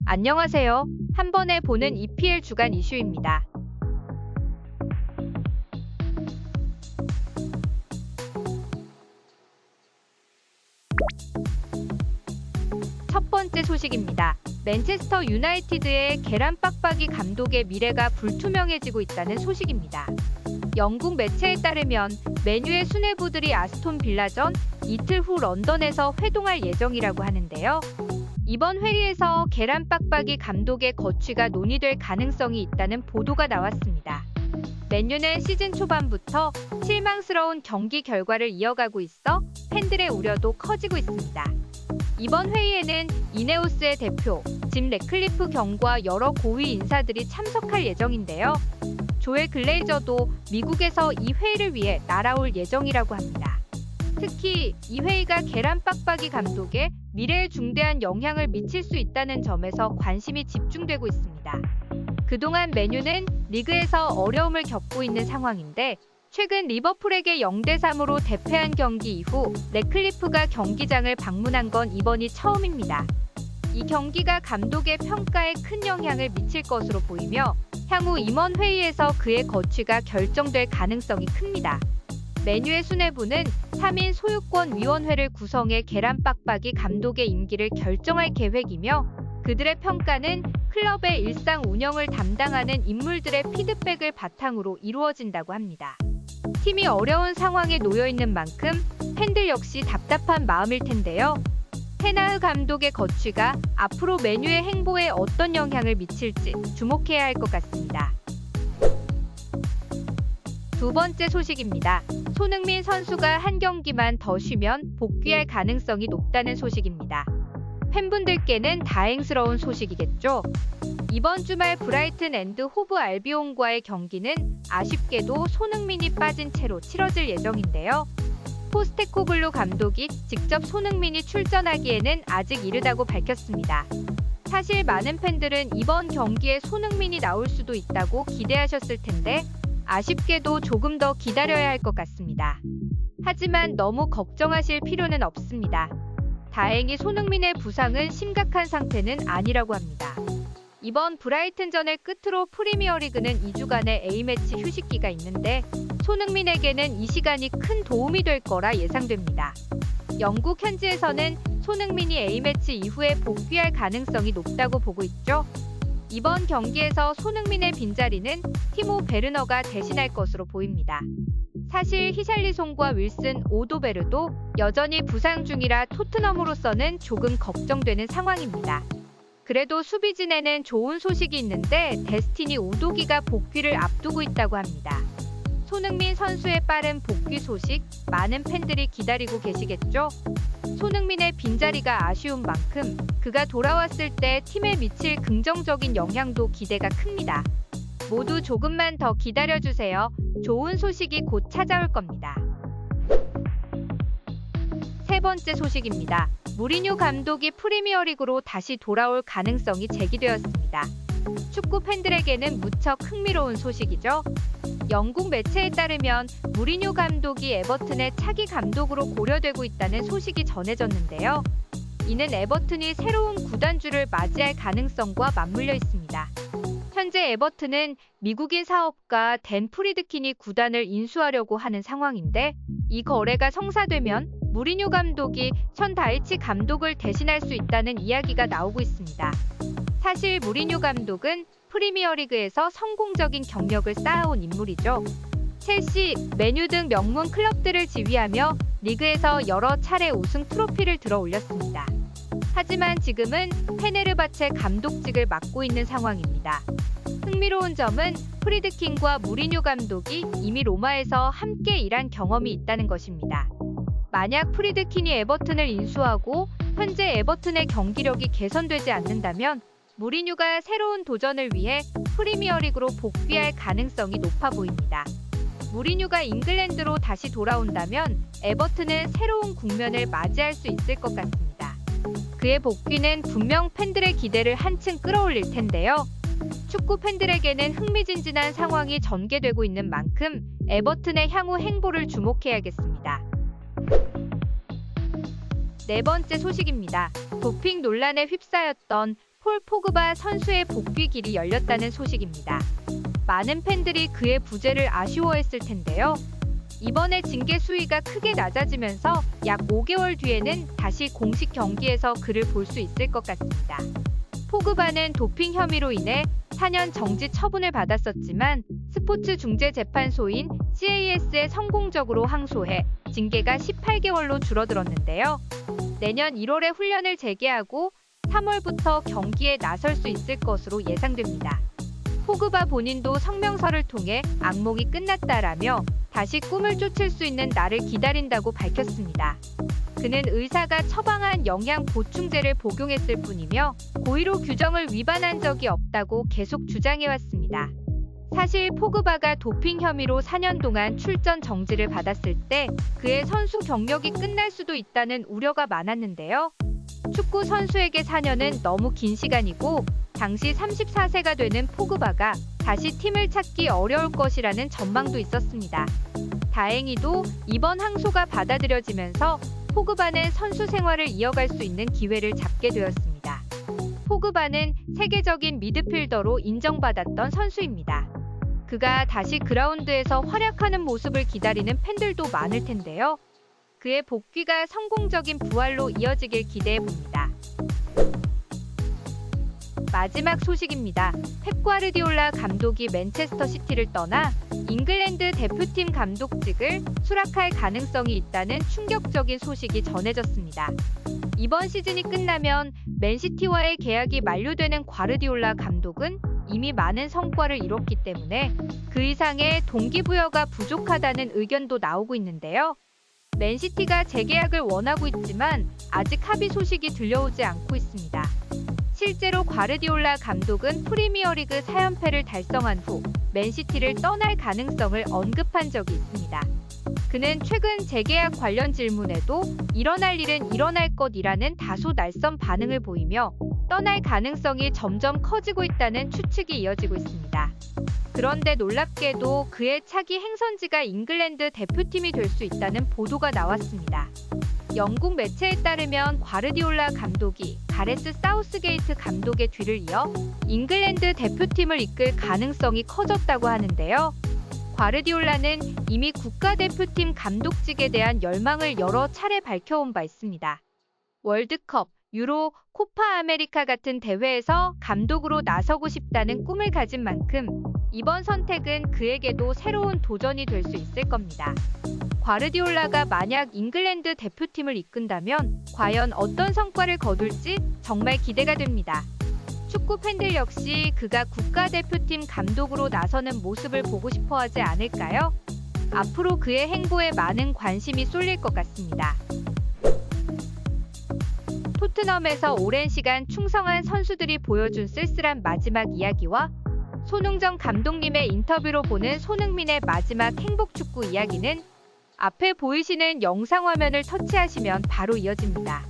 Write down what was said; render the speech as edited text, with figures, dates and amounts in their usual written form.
안녕하세요. 한 번에 보는 EPL 주간 이슈입니다. 첫 번째 소식입니다. 맨체스터 유나이티드의 계란 빡빡이 감독의 미래가 불투명해지고 있다는 소식입니다. 영국 매체에 따르면 맨유의 수뇌부들이 아스톤 빌라전 이틀 후 런던에서 회동할 예정이라고 하는데요. 이번 회의에서 계란 빡빡이 감독의 거취가 논의될 가능성이 있다는 보도가 나왔습니다. 맨유는 시즌 초반부터 실망스러운 경기 결과를 이어가고 있어 팬들의 우려도 커지고 있습니다. 이번 회의에는 이네오스의 대표 짐 래클리프 경과 여러 고위 인사들이 참석할 예정인데요. 조엘 글레이저도 미국에서 이 회의를 위해 날아올 예정이라고 합니다. 특히 이 회의가 계란 빡빡이 감독의 미래에 중대한 영향을 미칠 수 있다는 점에서 관심이 집중되고 있습니다. 그동안 맨유는 리그에서 어려움을 겪고 있는 상황인데 최근 리버풀에게 0대3으로 대패한 경기 이후 래클리프가 경기장을 방문한 건 이번이 처음입니다. 이 경기가 감독의 평가에 큰 영향을 미칠 것으로 보이며 향후 임원 회의에서 그의 거취가 결정될 가능성이 큽니다. 맨유의 수뇌부는 3인 소유권 위원회를 구성해 계란 빡빡이 감독의 임기를 결정할 계획이며 그들의 평가는 클럽의 일상 운영을 담당하는 인물들의 피드백을 바탕으로 이루어진다고 합니다. 팀이 어려운 상황에 놓여 있는 만큼 팬들 역시 답답한 마음일 텐데요. 테나흐 감독의 거취가 앞으로 맨유의 행보에 어떤 영향을 미칠지 주목해야 할 것 같습니다. 두 번째 소식입니다. 손흥민 선수가 한 경기만 더 쉬면 복귀할 가능성이 높다는 소식입니다. 팬분들께는 다행스러운 소식이겠죠? 이번 주말 브라이튼 앤드 호브 알비온과의 경기는 아쉽게도 손흥민이 빠진 채로 치러질 예정인데요. 포스테코글루 감독이 직접 손흥민이 출전하기에는 아직 이르다고 밝혔습니다. 사실 많은 팬들은 이번 경기에 손흥민이 나올 수도 있다고 기대하셨을 텐데 아쉽게도 조금 더 기다려야 할 것 같습니다. 하지만 너무 걱정하실 필요는 없습니다. 다행히 손흥민의 부상은 심각한 상태는 아니라고 합니다. 이번 브라이튼전을 끝으로 프리미어리그는 2주간의 A매치 휴식기가 있는데 손흥민에게는 이 시간이 큰 도움이 될 거라 예상됩니다. 영국 현지에서는 손흥민이 A매치 이후에 복귀할 가능성이 높다고 보고 있죠. 이번 경기에서 손흥민의 빈자리는 티모 베르너가 대신할 것으로 보입니다. 사실 히샬리송과 윌슨 오도베르도 여전히 부상 중이라 토트넘으로서는 조금 걱정되는 상황입니다. 그래도 수비진에는 좋은 소식이 있는데 데스티니 우도기가 복귀를 앞두고 있다고 합니다. 손흥민 선수의 빠른 복귀 소식 많은 팬들이 기다리고 계시겠죠? 손흥민의 빈자리가 아쉬운 만큼 그가 돌아왔을 때 팀에 미칠 긍정적인 영향도 기대가 큽니다. 모두 조금만 더 기다려주세요. 좋은 소식이 곧 찾아올 겁니다. 세 번째 소식입니다. 무리뉴 감독이 프리미어리그로 다시 돌아올 가능성이 제기되었습니다. 축구 팬들에게는 무척 흥미로운 소식이죠. 영국 매체에 따르면 무리뉴 감독이 에버튼의 차기 감독으로 고려되고 있다는 소식이 전해졌는데요. 이는 에버튼이 새로운 구단주를 맞이할 가능성과 맞물려 있습니다. 현재 에버튼은 미국인 사업가 댄 프리드킨이 구단을 인수하려고 하는 상황인데 이 거래가 성사되면 무리뉴 감독이 션 다이치 감독을 대신할 수 있다는 이야기가 나오고 있습니다. 사실 무리뉴 감독은 프리미어리그에서 성공적인 경력을 쌓아온 인물이죠. 첼시, 맨유 등 명문 클럽들을 지휘하며 리그에서 여러 차례 우승 트로피를 들어 올렸습니다. 하지만 지금은 페네르바체 감독직을 맡고 있는 상황입니다. 흥미로운 점은 프리드킨과 무리뉴 감독이 이미 로마에서 함께 일한 경험이 있다는 것입니다. 만약 프리드킨이 에버튼을 인수하고 현재 에버튼의 경기력이 개선되지 않는다면 무리뉴가 새로운 도전을 위해 프리미어리그로 복귀할 가능성이 높아 보입니다. 무리뉴가 잉글랜드로 다시 돌아온다면 에버튼은 새로운 국면을 맞이할 수 있을 것 같습니다. 그의 복귀는 분명 팬들의 기대를 한층 끌어올릴 텐데요. 축구 팬들에게는 흥미진진한 상황이 전개되고 있는 만큼 에버튼의 향후 행보를 주목해야겠습니다. 네 번째 소식입니다. 도핑 논란에 휩싸였던 폴 포그바 선수의 복귀 길이 열렸다는 소식입니다. 많은 팬들이 그의 부재를 아쉬워했을 텐데요. 이번에 징계 수위가 크게 낮아지면서 약 5개월 뒤에는 다시 공식 경기에서 그를 볼 수 있을 것 같습니다. 포그바는 도핑 혐의로 인해 4년 정지 처분을 받았었지만 스포츠중재재판소인 CAS에 성공적으로 항소해 징계가 18개월로 줄어들었는데요. 내년 1월에 훈련을 재개하고 3월부터 경기에 나설 수 있을 것으로 예상됩니다. 포그바 본인도 성명서를 통해 악몽이 끝났다라며 다시 꿈을 쫓을 수 있는 날을 기다린다고 밝혔습니다. 그는 의사가 처방한 영양 보충제를 복용했을 뿐이며 고의로 규정을 위반한 적이 없다고 계속 주장해왔습니다. 사실 포그바가 도핑 혐의로 4년 동안 출전 정지를 받았을 때 그의 선수 경력이 끝날 수도 있다는 우려가 많았는데요. 축구 선수에게 4년은 너무 긴 시간이고 당시 34세가 되는 포그바가 다시 팀을 찾기 어려울 것이라는 전망도 있었습니다. 다행히도 이번 항소가 받아들여지면서 포그바는 선수 생활을 이어갈 수 있는 기회를 잡게 되었습니다. 포그바는 세계적인 미드필더로 인정받았던 선수입니다. 그가 다시 그라운드에서 활약하는 모습을 기다리는 팬들도 많을 텐데요. 그의 복귀가 성공적인 부활로 이어지길 기대해봅니다. 마지막 소식입니다. 펩 과르디올라 감독이 맨체스터 시티를 떠나 잉글랜드 대표팀 감독직을 수락할 가능성이 있다는 충격적인 소식이 전해졌습니다. 이번 시즌이 끝나면 맨시티와의 계약이 만료되는 과르디올라 감독은 이미 많은 성과를 이뤘기 때문에 그 이상의 동기부여가 부족하다는 의견도 나오고 있는데요. 맨시티가 재계약을 원하고 있지만 아직 합의 소식이 들려오지 않고 있습니다. 실제로 과르디올라 감독은 프리미어리그 4연패를 달성한 후 맨시티를 떠날 가능성을 언급한 적이 있습니다. 그는 최근 재계약 관련 질문에도 일어날 일은 일어날 것이라는 다소 낯선 반응을 보이며 떠날 가능성이 점점 커지고 있다는 추측이 이어지고 있습니다. 그런데 놀랍게도 그의 차기 행선지가 잉글랜드 대표팀이 될 수 있다는 보도가 나왔습니다. 영국 매체에 따르면 과르디올라 감독이 가레스 사우스게이트 감독의 뒤를 이어 잉글랜드 대표팀을 이끌 가능성이 커졌다고 하는데요. 과르디올라는 이미 국가대표팀 감독직에 대한 열망을 여러 차례 밝혀온 바 있습니다. 월드컵, 유로, 코파 아메리카 같은 대회에서 감독으로 나서고 싶다는 꿈을 가진 만큼 이번 선택은 그에게도 새로운 도전이 될 수 있을 겁니다. 과르디올라가 만약 잉글랜드 대표팀을 이끈다면 과연 어떤 성과를 거둘지 정말 기대가 됩니다. 축구 팬들 역시 그가 국가대표팀 감독으로 나서는 모습을 보고 싶어 하지 않을까요? 앞으로 그의 행보에 많은 관심이 쏠릴 것 같습니다. 토트넘에서 오랜 시간 충성한 선수들이 보여준 쓸쓸한 마지막 이야기와 손흥정 감독님의 인터뷰로 보는 손흥민의 마지막 행복 축구 이야기는 앞에 보이시는 영상 화면을 터치하시면 바로 이어집니다.